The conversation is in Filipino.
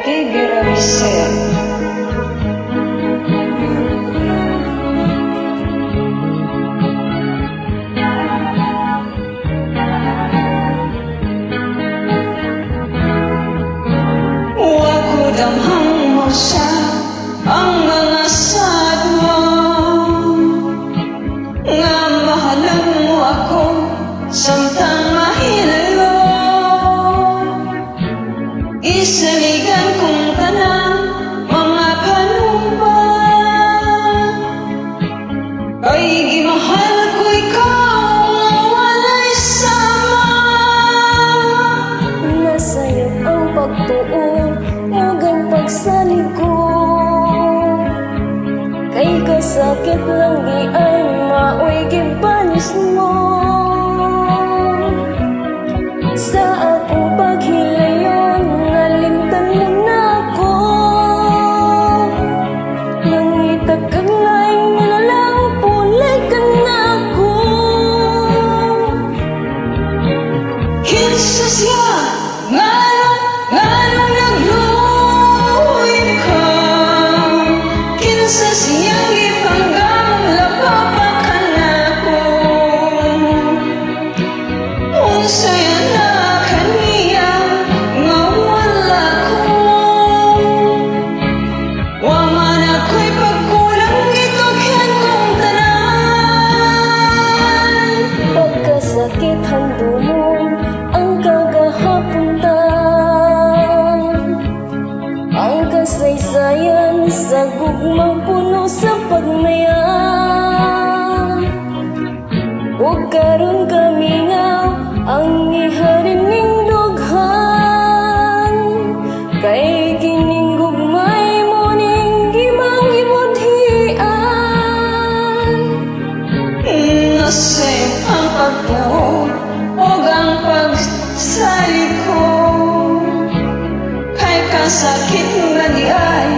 Tigre Miser. Damhang mo siya ang mga sadwa nga mahalang mo ako samtang mahilo isaligan kong tanang mga panumba kay gimahal ko ikaw nga walay sama nasa'yo ang pagtuon huwag pagsalig ko kay kasakit lang di ay maoy gibanis mo sa akong paghilayon nalimtan mo na ako nangitag kang laing nilalang pulay ka na ako kinsa siya nga sakit handumon ang kagahapuntan ang kasaysayan sa gugmang puno sa pagnaya ug karon kami nga ang iharin ning dughan kay kining gugmay mo ning gimang ibudhian nasa'yo ang pagtuon o ang pagsalig ko kay kasakit nga di ay